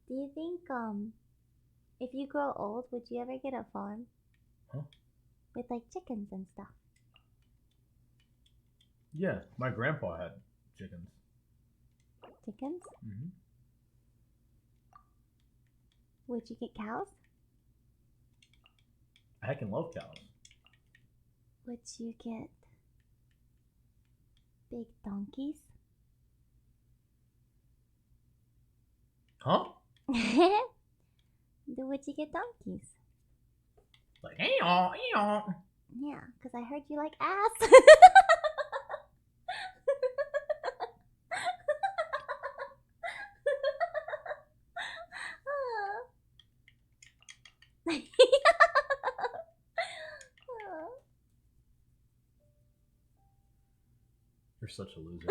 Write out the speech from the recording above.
Do you think, if you grow old, would you ever get a farm? Huh? With like chickens and stuff. Yeah, my grandpa had chickens. Chickens? Hmm. Would you get cows? I heckin' love cows. Would you get big donkeys? Huh? Would you get donkeys? Like, eeyaw, eeyaw. Yeah, because I heard you like ass. You're such a loser.